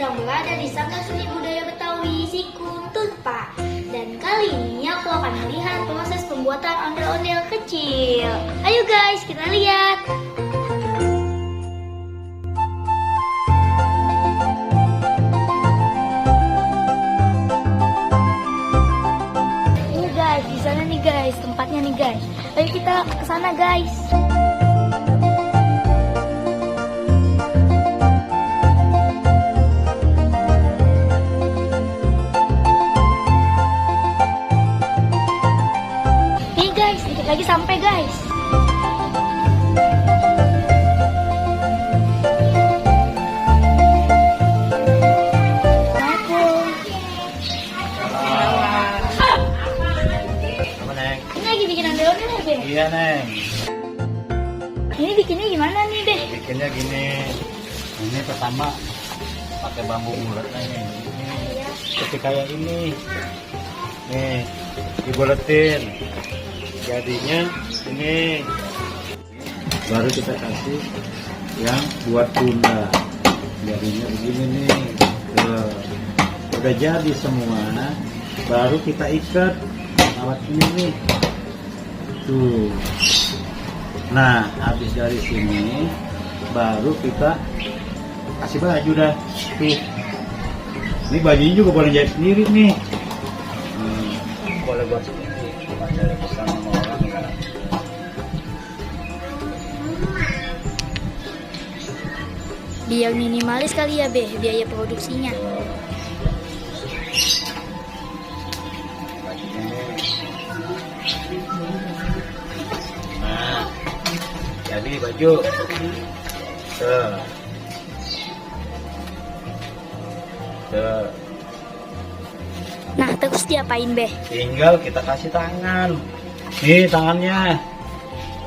sedang berada di Sanggar Seni Budaya Betawi Sikuntutpa. Dan kali ini aku akan melihat proses pembuatan ondel-ondel kecil. Ayo guys, kita lihat. Ini guys, di sana nih guys, tempatnya nih guys. Ayo kita ke sana guys. Lagi sampai guys. Apa, Neng? Ini lagi bikin ondel-ondel ya, Be? Iya, Neng. Ini bikinnya gimana nih, Be? Bikinnya gini. Ini pertama pakai bambu bulat, Neng. Ini seperti kayak ini. Nih, dibuletin. Jadinya ini baru kita kasih yang buat tunda. Jadinya begini nih. Tuh. Udah jadi semua. Baru kita ikat alat ini nih. Tuh. Nah, habis dari sini baru kita kasih baju dah. Tuh. Ini bajunya juga boleh jahit sendiri nih. Boleh buat seperti ada pesan sama orang kan. Biar minimalis kali ya, Be, biaya produksinya. Nah, jadi baju. Tuh. Tuh. Nah, terus diapain, Be? Tinggal kita kasih tangan. Nih tangannya.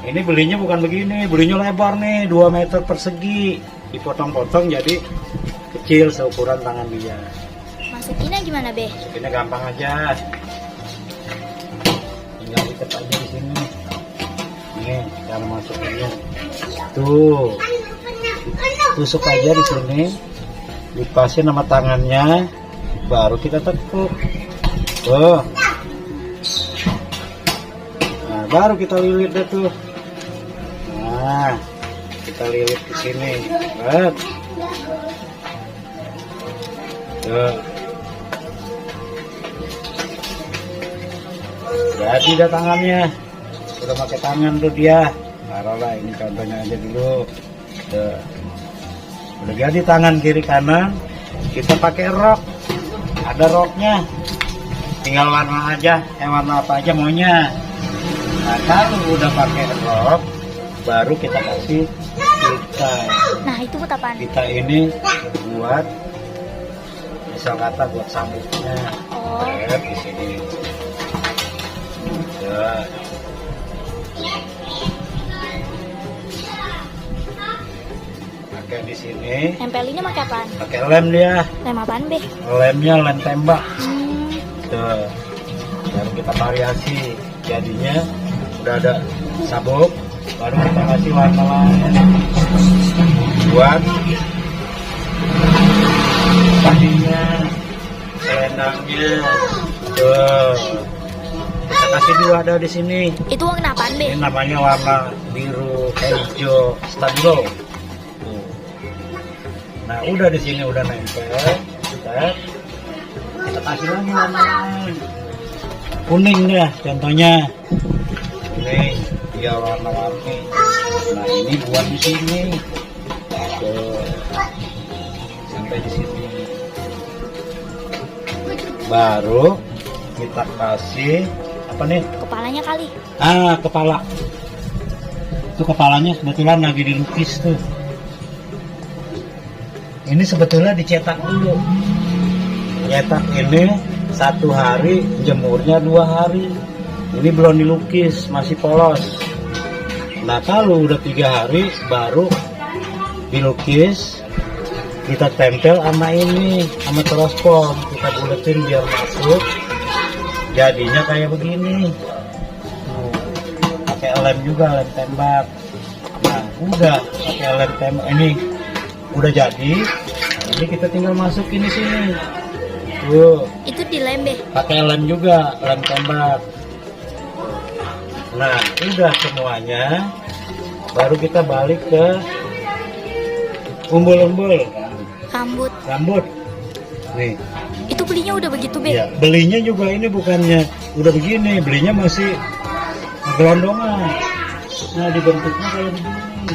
Ini belinya bukan begini, belinya lebar nih, 2 meter persegi. Dipotong-potong jadi kecil seukuran tangan dia. Masukinnya gimana, Be? Ini gampang aja. Tinggal ikat aja di sini. Nih, cara masukinnya. Tuh. Tusuk aja di sini. Dipasin sama tangannya, baru kita tekuk. Tuh. Nah, baru kita lilit deh tuh. Nah, kita lilit ke sini. Lihat. Tuh. Jadi dah tangannya. Udah pakai tangan tuh dia. Taruhlah ini contohnya aja dulu. Tuh. Udah jadi tangan kiri kanan. Kita pakai rok. Ada roknya. Tinggal warna aja, warna apa aja maunya. Nah, kalau udah pakai rok, baru kita kasih pita. Nah, itu buat apaan? Pita ini buat, misal kata buat sambutnya. Oh. Lihat di sini. Ya. Pakai di sini. Nempelinnya pakai apaan? Pakai lem dia. Lem apaan, Be? Lemnya lem tembak. Hmm. Tuh. Baru kita variasi. Jadinya udah ada sabuk, baru kita kasih warna lain buat kakinya, selendangnya. Tuh. Kita kasih 2 ada di sini. Itu warna apaan, Be? Ini namanya warna biru, hijau, stabilo. Tuh. Nah, udah di sini udah nempel. Kita kasih lagi warna lain. Kuning deh contohnya. Kuning, biar warna-warni. Nah, ini buat di sini. Tuh. Sampai di sini. Baru kita kasih apa nih? Kepalanya kali. Kepala. Itu kepalanya kebetulan lagi dilukis tuh. Ini sebetulnya dicetak dulu. Cetak ini 1 hari, jemurnya 2 hari. Ini belum dilukis, masih polos. Nah, kalau udah 3 hari baru dilukis, kita tempel sama ini, sama terospon, kita buletin biar masuk. Jadinya kayak begini. Pakai lem juga, lem tembak. Nah, udah pakai lem tembak ini udah jadi. Ini Jadi kita tinggal masukin di sini. Tuh, Itu dilem deh. pakai lem juga, lem tembak. Nah, udah semuanya. Baru kita balik ke umbul-umbul Rambut. Nih, Itu belinya udah begitu, Be? ya, belinya juga ini bukannya udah begini, belinya masih gelondongan. Nah, dibentuknya kayak begini.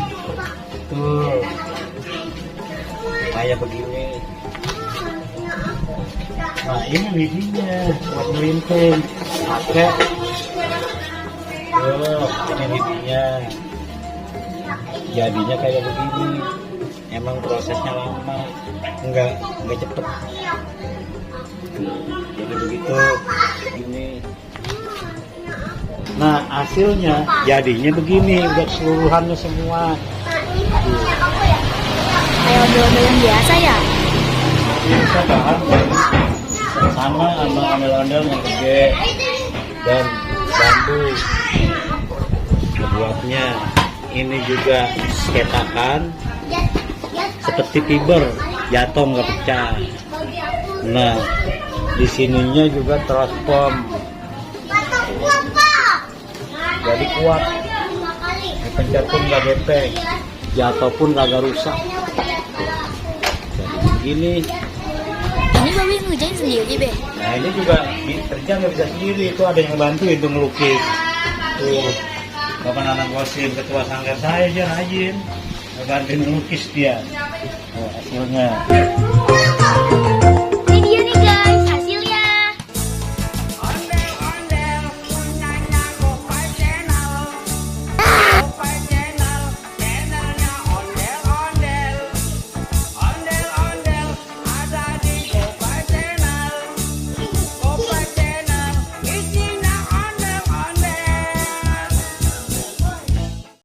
Tuh. Kayak begini. Nah, ini lidinya buat melinting. Pakai. Tuh, ini lidinya. Jadinya kayak begini. Emang prosesnya lama, enggak cepet. Jadi begitu, begini. Nah, hasilnya jadinya begini, udah keseluruhannya semua. Kayak ondel-ondel yang biasa ya? Bisa bahan sama ondel-ondel yang gede dan bambu. Buatnya ini juga cetakan seperti fiber, jatuh nggak pecah. Nah, di sininya juga transform, jadi kuat. Dipencet pun nggak gepeng, jatuh pun nggak rusak. Jadi begini. Ini Babi ngerjain sendiri, Be? Nah, ini juga kerja nggak bisa sendiri, itu ada yang bantu itu ngelukis. Tuh, Bapak Nanang Gosim, ketua sanggar saya aja rajin ngebantuin ngelukis dia. Oh, hasilnya.